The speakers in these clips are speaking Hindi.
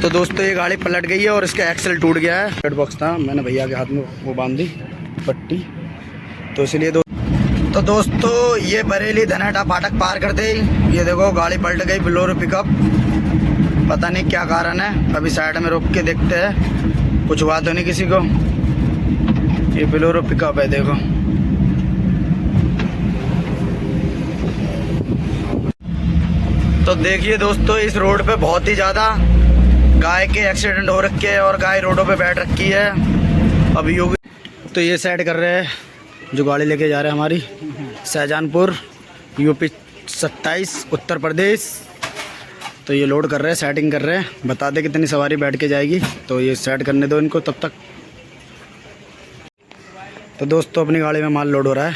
तो दोस्तों ये गाड़ी पलट गई है और इसका एक्सल टूट गया है। रेड बॉक्स था, मैंने भैया के हाथ में वो बांध दी पट्टी, तो इसलिए तो दोस्तों ये बरेली धनाटा फाटक पार करते ही ये देखो गाड़ी पलट गई, बोलेरो पिकअप। पता नहीं क्या कारण है, अभी साइड में रोक के देखते हैं, कुछ हुआ तो नहीं किसी को। ये बोलेरो पिकअप है देखो। तो देखिए दोस्तों इस रोड पे बहुत ही ज़्यादा गाय के एक्सीडेंट हो रखे हैं और गाय रोडों पे बैठ रखी है। अभी योगी तो ये साइड कर रहे हैं, जो गाड़ी लेके जा रहे हैं हमारी शाहजहानपुर यूपी 27 उत्तर प्रदेश। तो ये लोड कर रहे हैं, सेटिंग कर रहे हैं, बता दे कितनी सवारी बैठ के जाएगी। तो ये सेट करने दो इनको तब तक। तो दोस्तों अपनी गाड़ी में माल लोड हो रहा है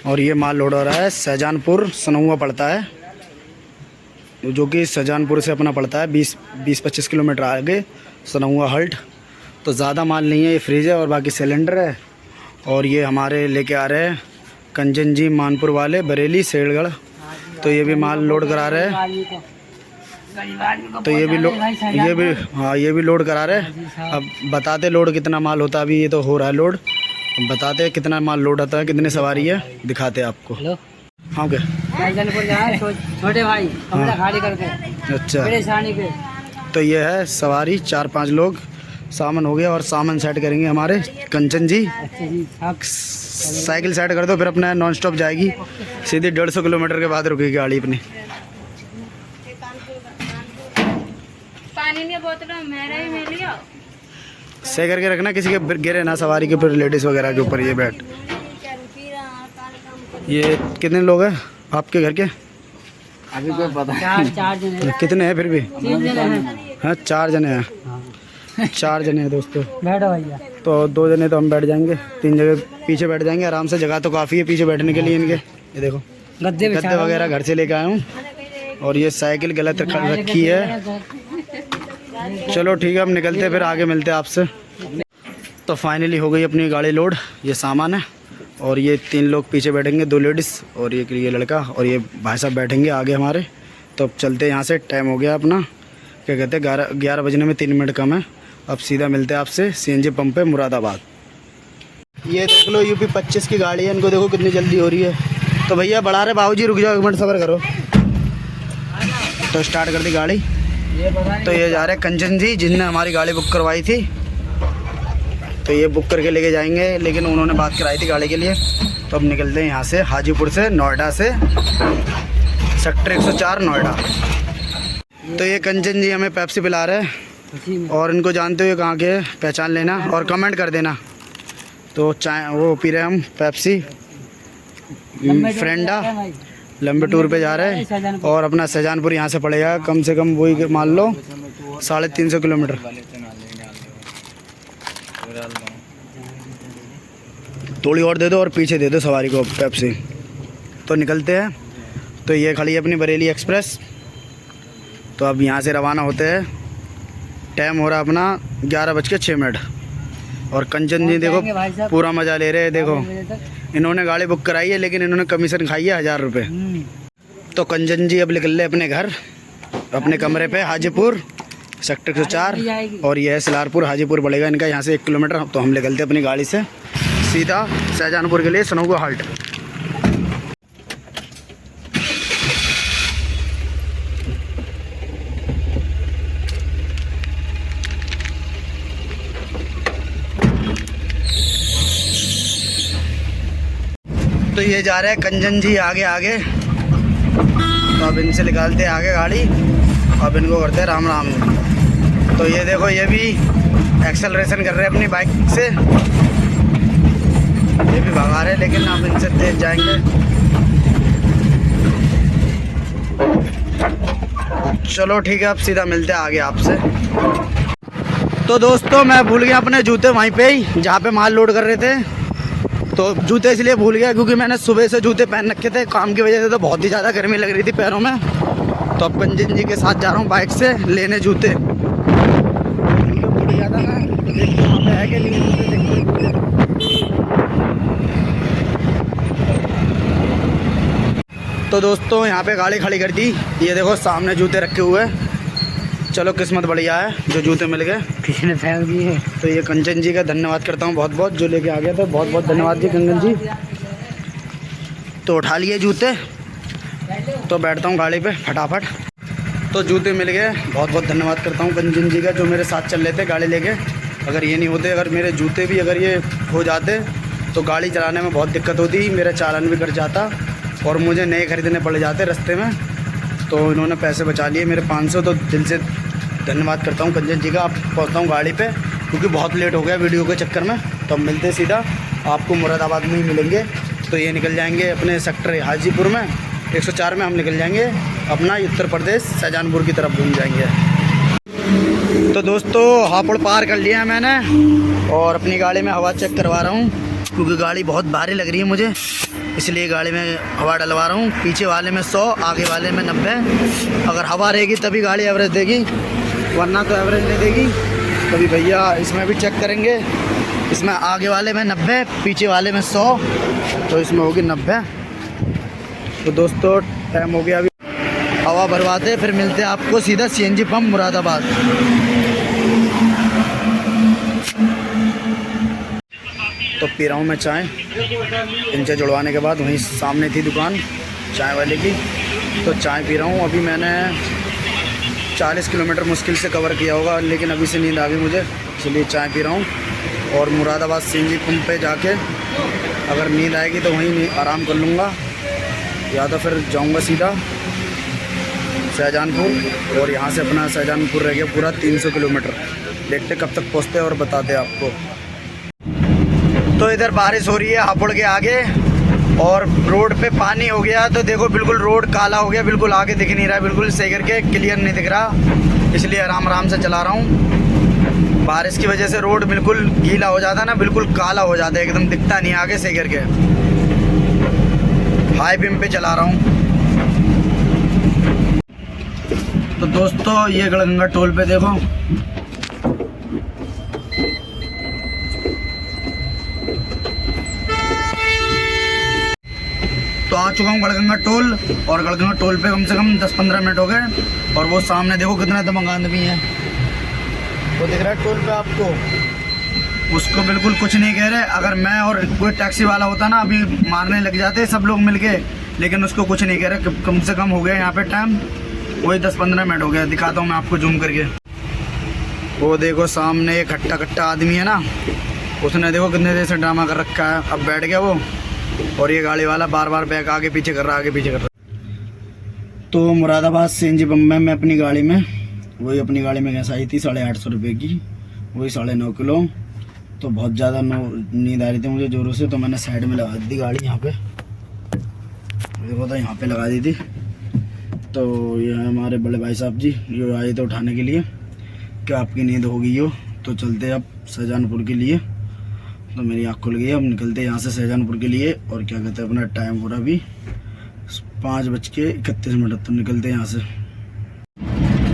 और ये माल लोड हो रहा है शाहजहानपुर सनहुआ पड़ता है, जो कि शाहजहानपुर से अपना पड़ता है 20-25 किलोमीटर आगे सनहुआ हल्ट। तो ज़्यादा माल नहीं है, ये फ्रिज है और बाकी सिलेंडर है। और ये हमारे लेके आ रहे हैं कंचन जी मानपुर वाले बरेली सेठगढ़। तो ये भी माल लोड करा रहे हैं, तो ये भी लोड करा रहे हैं। अब बताते लोड कितना माल होता है, अभी ये तो हो रहा है लोड। बताते कितना माल लोड होता है, कितनी सवारी है, दिखाते हैं आपको। हाँ क्या छोटे भाई कमरा खाली करके। अच्छा पे। तो ये है सवारी 4-5 लोग, सामान हो गया और सामान सेट करेंगे हमारे कंचन जी। साइकिल सेट कर दो, फिर अपना नॉन स्टॉप जाएगी सीधी 150 किलोमीटर के बाद रुकेगी गाड़ी अपनी। पानी नहीं बोतल मेरा ही मिल लिया। सही करके रखना, किसी के गिरे ना सवारी के ऊपर, लेडीज वगैरह के ऊपर। ये बैठ ये कितने लोग हैं आपके घर के? अभी कोई पता चार जने। कितने हैं फिर भी? 3 जने हैं। हाँ 4 जने हैं। 4 जने हैं दोस्तों। बैठो भैया। तो 2 जने तो हम बैठ जाएंगे, 3 जगह पीछे बैठ जाएंगे आराम से। जगह तो काफ़ी है पीछे बैठने के लिए इनके। ये देखो गद्दे वगैरह घर से लेके आया हूँ। और ये साइकिल गलत रखी है। चलो ठीक है, अब निकलते हैं, फिर आगे मिलते हैं आपसे। तो फाइनली हो गई अपनी गाड़ी लोड। ये सामान है और ये 3 लोग पीछे बैठेंगे, 2 लेडीज़ और ये लड़का और ये भाई साहब बैठेंगे आगे हमारे। तो अब चलते हैं यहाँ से, टाइम हो गया अपना, क्या कहते हैं 11 बजने में 3 मिनट कम है। अब सीधा मिलते हैं आपसे CNG पंप पे मुरादाबाद। ये देख लो यूपी 25 की गाड़ी है, इनको देखो कितनी जल्दी हो रही है। तो भैया बढ़ा रहे, बाबूजी रुक जाओ 1 मिनट सब्र करो। तो स्टार्ट कर दी गाड़ी। तो ये जा रहे हैं कंचन जी, जिनने हमारी गाड़ी बुक करवाई थी। तो ये बुक करके लेके जाएंगे, लेकिन उन्होंने बात कराई थी गाड़ी के लिए। तो अब निकलते हैं यहाँ से, हाजीपुर से, नोएडा से, सेक्टर 104 नोएडा। तो ये कंचन जी हमें पेप्सी पिला रहे हैं और इनको जानते हुए कहाँ के, पहचान लेना और कमेंट कर देना। तो चाय वो पी रहे हम पेप्सी फ्रेंडा। लंबे टूर पे जा रहे हैं और अपना शाहजहानपुर यहाँ से पड़ेगा कम से कम वही मान लो 350 किलोमीटर। थोड़ी और दे दो और पीछे दे दो सवारी को पेप्सी। तो निकलते हैं। तो ये खड़ी है अपनी बरेली एक्सप्रेस। तो अब यहाँ से रवाना होते हैं। टाइम हो रहा अपना 11:06। और कंचन जी देखो पूरा मज़ा ले रहे हैं। देखो इन्होंने गाड़ी बुक कराई है, लेकिन इन्होंने कमीशन खाई है 1000 रुपये। तो कंचन जी अब निकल रहे अपने घर, अपने कमरे पे, हाजीपुर सेक्टर 104। और यह है सिलारपुर, हाजीपुर पड़ेगा इनका यहाँ से 1 किलोमीटर। तो हम निकलते अपनी गाड़ी से सीधा शाहजहानपुर के लिए सनहुआ हल्ट। तो ये जा रहे हैं कंचन जी आगे आगे। तो अब इनसे निकालते हैं आगे गाड़ी, अब इनको करते हैं राम राम। तो ये देखो ये भी एक्सेलरेशन कर रहे हैं अपनी बाइक से, ये भी भगा रहे हैं, लेकिन अब इनसे तेज जाएंगे। चलो ठीक है, अब सीधा मिलते हैं आगे आपसे। तो दोस्तों मैं भूल गया अपने जूते वहीं पे ही जहाँ पे माल लोड कर रहे थे। तो जूते इसलिए भूल गया क्योंकि मैंने सुबह से जूते पहन रखे थे काम की वजह से। तो बहुत ही ज़्यादा गर्मी लग रही थी पैरों में। तो अब कंचन जी के साथ जा रहा हूँ बाइक से लेने जूते। तो दोस्तों यहाँ पे गाड़ी खड़ी कर दी। ये देखो सामने जूते रखे हुए हैं। चलो किस्मत बढ़िया है जो जूते मिल गए। किसी ने फेंक दिए। तो ये कंचन जी का धन्यवाद करता हूँ बहुत बहुत, जो लेके आ गया था। बहुत बहुत धन्यवाद जी कंचन जी। तो उठा लिए जूते, तो बैठता हूँ गाड़ी पे फटाफट। तो जूते मिल गए, बहुत बहुत धन्यवाद करता हूँ कंचन जी का, जो मेरे साथ चल रहे थे गाड़ी लेके। अगर ये नहीं होते, अगर मेरे जूते भी अगर ये हो जाते तो गाड़ी चलाने में बहुत दिक्कत होती, मेरा चालान भी कट जाता और मुझे नए खरीदने पड़ जाते रास्ते में। तो इन्होंने पैसे बचा लिए मेरे 500। तो दिल से धन्यवाद करता हूँ कंचन जी का। आप पहुँचता हूँ गाड़ी पे क्योंकि बहुत लेट हो गया वीडियो के चक्कर में। तो हम मिलते सीधा आपको मुरादाबाद में ही मिलेंगे। तो ये निकल जाएंगे अपने सेक्टर हाजीपुर में 104 में हम निकल जाएंगे अपना उत्तर प्रदेश शाहजहानपुर की तरफ घूम जाएंगे। तो दोस्तों हापुड़ पार कर लिया मैंने और अपनी गाड़ी में हवा चेक करवा रहा हूँ क्योंकि गाड़ी बहुत भारी लग रही है मुझे, इसलिए गाड़ी में हवा डलवा रहा हूँ। पीछे वाले में 100, आगे वाले में 90। अगर हवा रहेगी तभी गाड़ी एवरेज देगी, वरना तो एवरेज नहीं देगी। तभी भैया इसमें भी चेक करेंगे। इसमें आगे वाले में 90, पीछे वाले में 100, तो इसमें होगी 90। तो दोस्तों टाइम हो गया, अभी हवा भरवाते फिर मिलते हैं आपको सीधा CNG पंप मुरादाबाद। तो पी रहा हूँ मैं चाय, इंचे जुड़वाने के बाद। वहीं सामने थी दुकान चाय वाले की, तो चाय पी रहा हूँ। अभी मैंने 40 किलोमीटर मुश्किल से कवर किया होगा, लेकिन अभी से नींद आ गई मुझे, इसलिए चाय पी रहा हूँ। और मुरादाबाद CNG पंप पे जाके अगर नींद आएगी तो वहीं आराम कर लूँगा, या तो फिर जाऊँगा सीधा शाहजहानपुर। और यहाँ से अपना शाहजहानपुर रह गया पूरा 300 किलोमीटर। देखते कब तक पहुँचते और बताते आपको। तो इधर बारिश हो रही है हापुड़ के आगे और रोड पे पानी हो गया। तो देखो बिल्कुल रोड काला हो गया, बिल्कुल आगे दिख नहीं रहा है, बिल्कुल सही करके क्लियर नहीं दिख रहा, इसलिए आराम आराम से चला रहा हूँ। बारिश की वजह से रोड बिल्कुल गीला हो जाता है ना, बिल्कुल काला हो जाता है, एकदम दिखता नहीं आगे सही करके। हाई बीम पे चला रहा हूँ। तो दोस्तों ये गड़गंगा टोल पे देखो, तो आ चुका हूँ गड़गंगा टोल। और गड़गंगा टोल पे कम से कम 10-15 मिनट हो गए। और वो सामने देखो कितना दबंग आदमी है, वो दिख रहा है टोल पे आपको, उसको बिल्कुल कुछ नहीं कह रहे। अगर मैं और कोई टैक्सी वाला होता ना, अभी मारने लग जाते सब लोग मिलके, लेकिन उसको कुछ नहीं कह रहे। कम से कम हो गया यहाँ पे टाइम, वही 10-15 मिनट हो गया। दिखाता हूँ मैं आपको जूम करके। वो देखो सामने एक हट्टा कट्टा आदमी है ना, उसने देखो कितने देर से ड्रामा कर रखा है। अब बैठ गया वो, और ये गाड़ी वाला बार बार बैक आगे पीछे कर रहा, आगे पीछे कर रहा। तो मुरादाबाद CNG पंप में मैं अपनी गाड़ी में, वही अपनी गाड़ी में गैस आई थी 850 रुपये की, वही 9.5 किलो। तो बहुत ज़्यादा नींद आ रही थी मुझे ज़ोरों से, तो मैंने साइड में लगा दी गाड़ी यहाँ पे, देखो तो यहाँ पे लगा दी थी। तो ये हमारे बड़े भाई साहब जी ये आए थे उठाने के लिए कि आपकी नींद हो गई हो, तो चलते अब शाहजहानपुर के लिए। तो मेरी आँख खुल गई है, हम निकलते हैं यहाँ से शाहजहानपुर के लिए। और क्या कहते हैं अपना टाइम पूरा भी 5:31, तो निकलते हैं यहाँ से।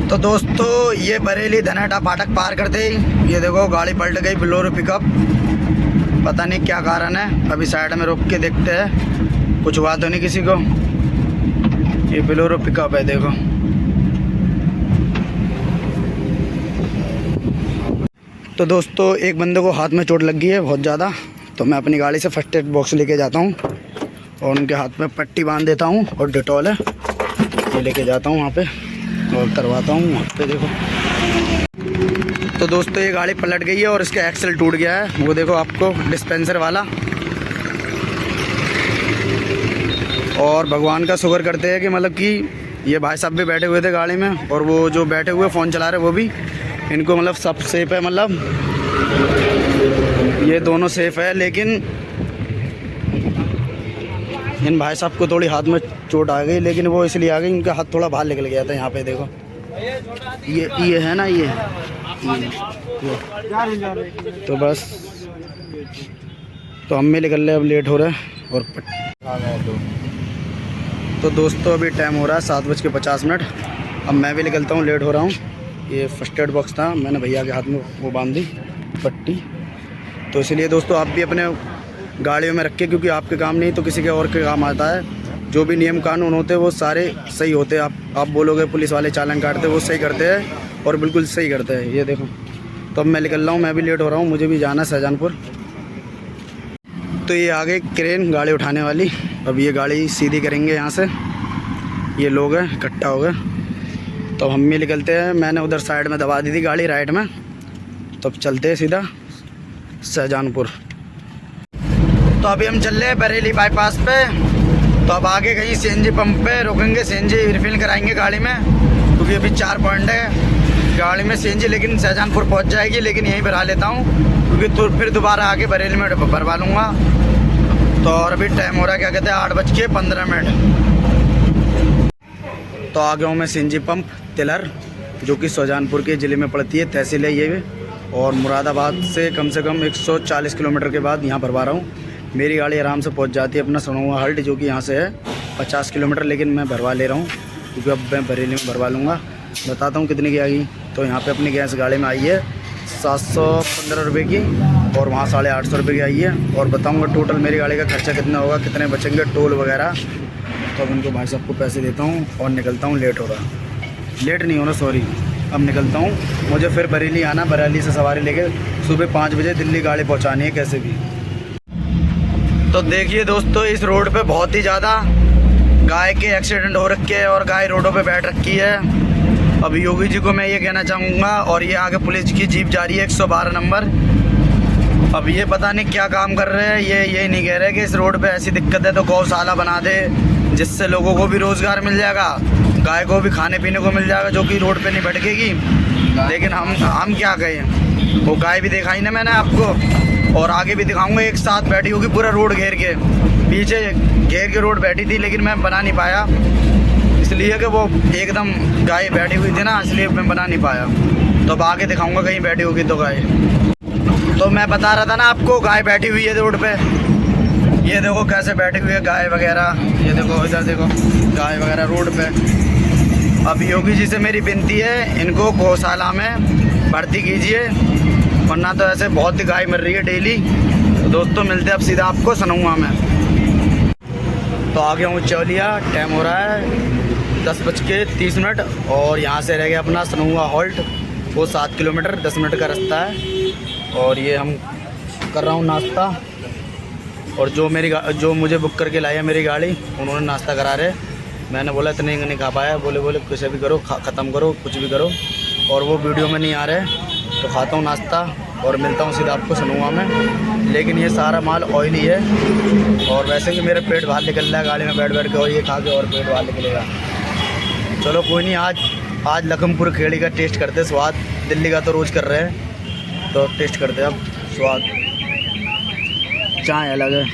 तो दोस्तों ये बरेली धनेटा फाटक पार करते ही ये देखो गाड़ी पलट गई, बोलेरो पिकअप, पता नहीं क्या कारण है। अभी साइड में रोक के देखते हैं, कुछ हुआ तो नहीं किसी को। ये बोलेरो पिकअप है देखो। तो दोस्तों एक बंदे को हाथ में चोट लग गई है बहुत ज़्यादा, तो मैं अपनी गाड़ी से फर्स्ट एड बॉक्स लेके जाता हूँ और उनके हाथ में पट्टी बांध देता हूँ, और डेटॉल है ये लेके जाता हूँ वहाँ पे और करवाता हूँ वहाँ पे। देखो तो दोस्तों ये गाड़ी पलट गई है और इसका एक्सल टूट गया है, वो देखो आपको डिस्पेंसर वाला। और भगवान का शुक्र करते हैं कि मतलब कि ये भाई साहब भी बैठे हुए थे गाड़ी में, और वो जो बैठे हुए फ़ोन चला रहे वो भी, इनको मतलब सब सेफ है, मतलब ये दोनों सेफ है। लेकिन इन भाई साहब को थोड़ी हाथ में चोट आ गई, लेकिन वो इसलिए आ गई इनका हाथ थोड़ा बाहर निकल गया था। यहाँ पे देखो ये है ना, ये तो बस, तो हम भी निकल रहे, अब लेट हो रहा है। और तो दोस्तों अभी टाइम हो रहा है 7:50। अब मैं भी निकलता हूँ, लेट हो रहा हूँ। ये फर्स्ट एड बॉक्स था, मैंने भैया के हाथ में वो बांध दी पट्टी। तो इसलिए दोस्तों आप भी अपने गाड़ियों में रखें, क्योंकि आपके काम नहीं तो किसी के और के काम आता है। जो भी नियम कानून होते हैं वो सारे सही होते हैं। आप बोलोगे पुलिस वाले चालान काटते, वो सही करते हैं। और बिल्कुल सही करते हैं। ये देखो, तो अब मैं निकल रहा हूँ, मैं भी लेट हो रहा हूँ, मुझे भी जाना है शाहजहानपुर। तो ये आगे क्रेन गाड़ी उठाने वाली, अब ये गाड़ी सीधी करेंगे यहाँ से। ये लोग हैं इकट्ठा हो गए, तो हम भी निकलते हैं। मैंने उधर साइड में दबा दी थी गाड़ी राइट में, तो अब चलते हैं सीधा शाहजहानपुर। तो अभी हम चल रहे हैं बरेली बाईपास पे। तो अब आगे कहीं सीएनजी पंप पे रुकेंगे, सीएनजी रिफिल कराएंगे गाड़ी में, क्योंकि अभी 4 पॉइंट है गाड़ी में सीएनजी, लेकिन शाहजहानपुर पहुंच जाएगी, लेकिन यहीं भरा लेता हूं, क्योंकि तो फिर दोबारा आके बरेली में भरवा लूँगा। तो और अभी टाइम हो रहा है, क्या कहते हैं, 8:15। तो आ गया हूँ मैं सीएनजी पंप तिलर, जो कि शाहजहानपुर के ज़िले में पड़ती है, तहसील है ये, और मुरादाबाद से कम 140 किलोमीटर के बाद यहाँ भरवा रहा हूँ। मेरी गाड़ी आराम से पहुँच जाती है अपना सनोवा हल्ट, जो कि यहाँ से है 50 किलोमीटर, लेकिन मैं भरवा ले रहा हूँ क्योंकि अब मैं बरेली में भरवा लूँगा। बताता हूँ कितने की आ गई। तो यहाँ पे अपनी गैस गाड़ी में आई है 715 रुपये की, और वहाँ 850 रुपये की आई है। और बताऊँगा टोटल मेरी गाड़ी का खर्चा कितना होगा, कितने बचेंगे टोल वगैरह। तो अब उनको भाई साहब को पैसे देता हूँ और निकलता हूँ। लेट हो रहा, लेट नहीं हो रहा, सॉरी, अब निकलता हूँ। मुझे फिर बरेली आना, बरेली से सवारी लेके सुबह 5 बजे दिल्ली गाड़ी पहुँचानी है कैसे भी। तो देखिए दोस्तों, इस रोड पे बहुत ही ज़्यादा गाय के एक्सीडेंट हो रखे हैं और गाय रोडों पे बैठ रखी है। अभी योगी जी को मैं ये कहना चाहूँगा, और ये आगे पुलिस की जीप जा रही है 112 नंबर। अब ये पता नहीं क्या काम कर रहे हैं, ये नहीं कह रहे कि इस रोड पे ऐसी दिक्कत है तो गौशाला बना दे, जिससे लोगों को भी रोज़गार मिल जाएगा, गाय को भी खाने पीने को मिल जाएगा, जो कि रोड पे नहीं भटकेगी। लेकिन हम क्या कहें, वो गाय भी दिखाई ना मैंने आपको, और आगे भी दिखाऊंगा, एक साथ बैठी होगी पूरा रोड घेर के, पीछे घेर के रोड बैठी थी, लेकिन मैं बना नहीं पाया, इसलिए कि वो एकदम गाय बैठी हुई थी ना, इसलिए मैं बना नहीं पाया। तो अब आगे दिखाऊंगा कहीं बैठी होगी तो गाय। तो मैं बता रहा था ना आपको, गाय बैठी हुई है रोड पे, ये देखो कैसे बैठी हुई है गाय वगैरह, ये देखो इधर देखो गाय वगैरह रोड पे। अब योगी जी से मेरी विनती है, इनको गौशाला में भर्ती कीजिए, वरना तो ऐसे बहुत ही गाय मर रही है डेली। तो दोस्तों मिलते हैं अब सीधा आपको सनहुआ में। तो आ गया हूँ चौलिया, टाइम हो रहा है 10:30, और यहाँ से रह गया अपना सनहुआ हॉल्ट, वो 7 किलोमीटर 10 मिनट का रास्ता है। और ये हम कर रहा हूँ नाश्ता, और जो मुझे बुक करके लाया मेरी गाड़ी, उन्होंने नाश्ता करा रहे। मैंने बोला इतने नहीं खा पाया, बोले कैसे भी करो, ख़त्म करो, कुछ भी करो, और वो वीडियो में नहीं आ रहे। तो खाता हूँ नाश्ता और मिलता हूँ सीधा आपको सनहुआ में। लेकिन ये सारा माल ऑयली है, और वैसे भी मेरा पेट बाहर निकल रहा है गाड़ी में बैठ के, और ये खा के और पेट बाहर निकलेगा। चलो कोई नहीं, आज लखनपुर खेड़ी का टेस्ट करते हैं स्वाद, दिल्ली का तो रोज़ कर रहे हैं, तो टेस्ट करते हैं अब स्वाद। चाय अलग है।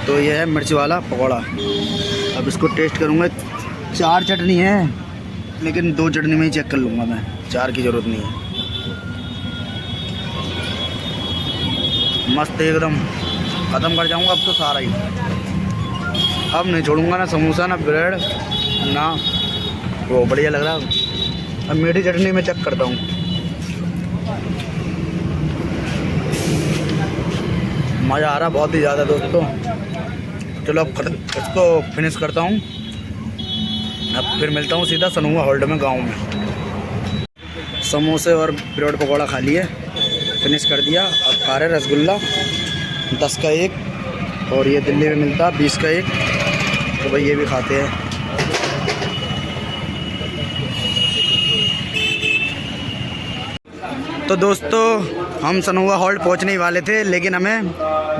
तो ये है मिर्च वाला पकौड़ा, अब इसको टेस्ट करूँगा। 4 चटनी है, लेकिन 2 चटनी में ही चेक कर लूँगा मैं, 4 की ज़रूरत नहीं है। मस्त एकदम, ख़त्म कर जाऊँगा अब तो सारा ही, अब नहीं छोड़ूंगा ना समोसा ना ब्रेड ना, वो बढ़िया लग रहा है। अब मीठी चटनी में चेक करता हूँ। मज़ा आ रहा बहुत ही ज़्यादा दोस्तों। चलो अब इसको फिनिश करता हूँ, अब फिर मिलता हूँ सीधा सनहुआ हॉल्ट में गांव में। समोसे और ब्रेड पकौड़ा खा लिए, फिनिश कर दिया। अब खा रहे रसगुल्ला 10 का 1, और ये दिल्ली में मिलता 20 का 1, तो भाई ये भी खाते हैं। तो दोस्तों हम सनहुआ हॉल्ट पहुंचने ही वाले थे, लेकिन हमें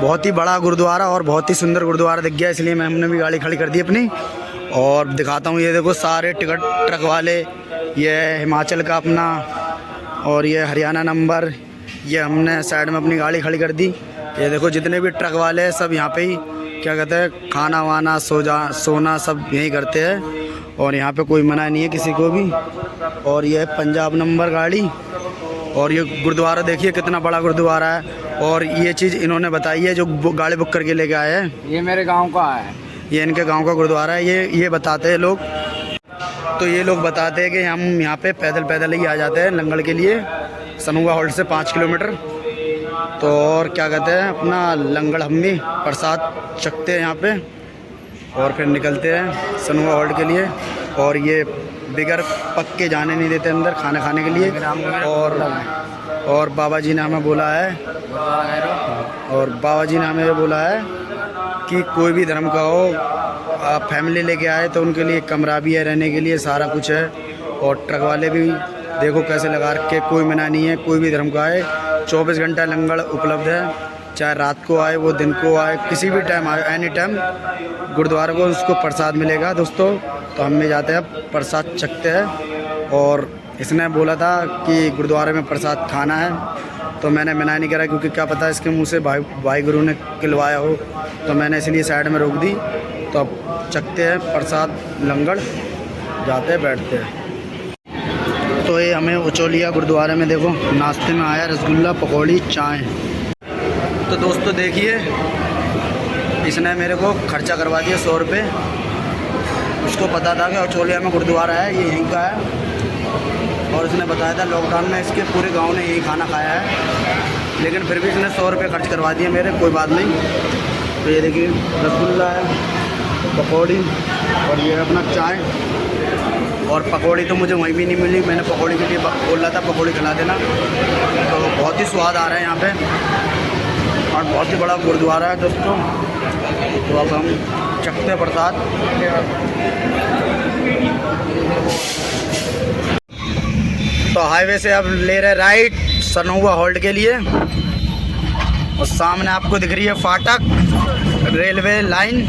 बहुत ही बड़ा गुरुद्वारा और बहुत ही सुंदर गुरुद्वारा दिख गया, इसलिए हमने भी गाड़ी खड़ी कर दी अपनी। और दिखाता हूँ, ये देखो सारे टिकट ट्रक वाले, ये हिमाचल का अपना, और ये हरियाणा नंबर, ये हमने साइड में अपनी गाड़ी खड़ी कर दी। ये देखो जितने भी ट्रक वाले हैं सब यहाँ पे ही क्या कहते हैं, खाना वाना सोना सब यहीं करते हैं, और यहाँ पे कोई मना नहीं है किसी को भी। और ये पंजाब नंबर गाड़ी, और ये गुरुद्वारा देखिए कितना बड़ा गुरुद्वारा है। और ये चीज़ इन्होंने बताई है जो गाड़ी बुक करके लेके आए हैं, ये मेरे गांव का है, ये इनके गांव का गुरुद्वारा है। ये बताते हैं लोग, तो ये लोग बताते हैं कि हम यहाँ पे पैदल ही आ जाते हैं लंगड़ के लिए, सनहुआ हॉल्ट से 5 किलोमीटर। तो और क्या कहते हैं, अपना लंगड़ हम भी प्रसाद चखते हैं यहाँ पे। और फिर निकलते हैं सनुआ हॉल्ट के लिए। और ये बिगर पक्के जाने नहीं देते अंदर खाना खाने के लिए। और बाबा जी ने हमें बोला है कि कोई भी धर्म का हो, आप फैमिली लेके आए तो उनके लिए कमरा भी है, रहने के लिए सारा कुछ है। और ट्रक वाले भी देखो कैसे लगा रखे, कोई मना नहीं है, कोई भी धर्म का आए 24 घंटा लंगर उपलब्ध है। चाहे रात को आए, वो दिन को आए, किसी भी टाइम आए, एनी टाइम गुरुद्वारा को उसको प्रसाद मिलेगा दोस्तों। तो हम भी जाते हैं, प्रसाद चखते हैं। और इसने बोला था कि गुरुद्वारे में प्रसाद खाना है, तो मैंने मना नहीं करा, क्योंकि क्या पता इसके मुंह से भाई गुरु ने खिलवाया हो, तो मैंने इसलिए साइड में रोक दी। तो अब चखते हैं प्रसाद लंगर, जाते हैं बैठते हैं। तो ये हमें उचोलिया गुरुद्वारे में देखो नाश्ते में आया रसगुल्ला, पकौड़ी, चाय। तो दोस्तों देखिए, इसने मेरे को खर्चा करवा दिया 100 रुपये। उसको पता था कि उचोलिया में गुरुद्वारा है, ये यहीं का है। और इसने बताया था लॉकडाउन में इसके पूरे गांव ने यही खाना खाया है, लेकिन फिर भी इसने 100 रुपये खर्च करवा दिए मेरे। कोई बात नहीं। तो ये देखिए रसगुल्ला है, पकौड़ी, और ये अपना चाय। और पकौड़ी तो मुझे वहीं भी नहीं मिली, मैंने पकौड़ी के लिए बोल रहा था पकौड़ी खिला देना। तो बहुत ही स्वाद आ रहा है यहाँ पे, और बहुत ही बड़ा गुरुद्वारा है दोस्तों। तो अब हम चखते प्रसाद। तो हाईवे से अब ले रहे राइट सनुआ हॉल्ट के लिए। और सामने आपको दिख रही है फाटक, रेलवे लाइन।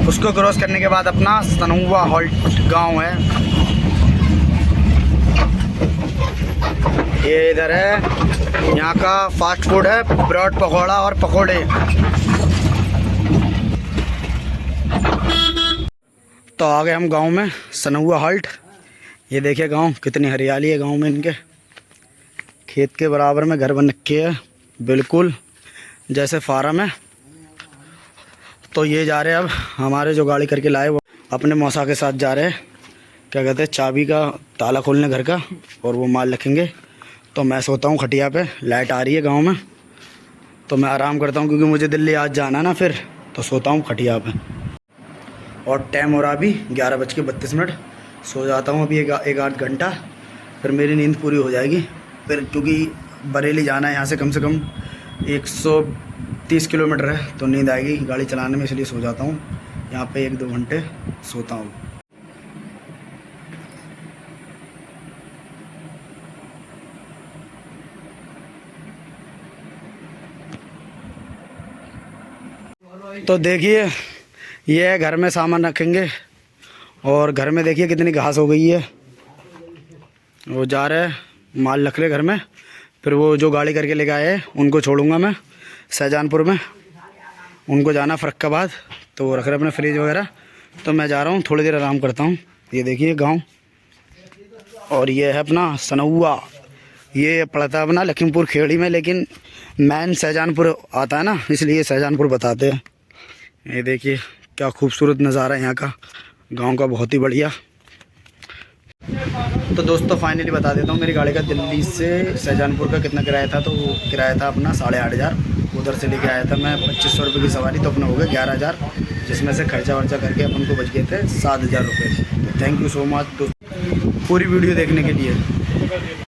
उसको क्रॉस करने के बाद अपना सनुआ हॉल्ट गांव है। ये इधर है, यहाँ का फास्ट फूड है, ब्रेड पकौड़ा और पकोड़े। तो आ गए हम गांव में, सनुआ हॉल्ट। ये देखिए गांव, कितनी हरियाली है गांव में। इनके खेत के बराबर में घर बन रखे है, बिल्कुल जैसे फार्म है। तो ये जा रहे हैं अब, हमारे जो गाड़ी करके लाए वो अपने मौसा के साथ जा रहे हैं, क्या कहते हैं, चाबी का ताला खोलने घर का, और वो माल रखेंगे। तो मैं सोता हूँ खटिया पे, लाइट आ रही है गांव में, तो मैं आराम करता हूँ, क्योंकि मुझे दिल्ली आज जाना ना फिर। तो सोता हूँ खटिया पे। और टाइम हो रहा अभी 11:32। सो जाता हूँ अभी एक आध घंटा, फिर मेरी नींद पूरी हो जाएगी। फिर क्योंकि बरेली जाना है यहाँ से कम 130 किलोमीटर है, तो नींद आएगी गाड़ी चलाने में, इसलिए सो जाता हूँ यहाँ पे 1-2 घंटे सोता हूँ। तो देखिए, ये है घर में सामान रखेंगे। और घर में देखिए कितनी घास हो गई है। वो जा रहे हैं माल रख ले घर में, फिर वो जो गाड़ी करके लेके आए हैं उनको छोड़ूंगा मैं शाहजहानपुर में। उनको जाना फरक्काबाद, तो वो रख रहे अपने फ्रिज वगैरह। तो मैं जा रहा हूँ, थोड़ी देर आराम करता हूँ। ये देखिए गांव, और ये है अपना सनुआ। ये पड़ता है अपना लखीमपुर खेड़ी में, लेकिन मैन शाहजहानपुर आता है ना, इसलिए शाहजहानपुर बताते हैं। ये देखिए क्या खूबसूरत नज़ारा है यहाँ का, गांव का, बहुत ही बढ़िया। तो दोस्तों फाइनली बता देता हूँ मेरी गाड़ी का दिल्ली से शाहजहानपुर का कितना किराया था। तो वो किराया था अपना 8,500। उधर से लेके आया था मैं 2500 रुपये की सवारी, तो अपना हो गया 11,000, जिसमें से खर्चा वर्चा करके अपन को बच गए थे 7,000 रुपये। थैंक यू सो मच दोस्तों पूरी वीडियो देखने के लिए।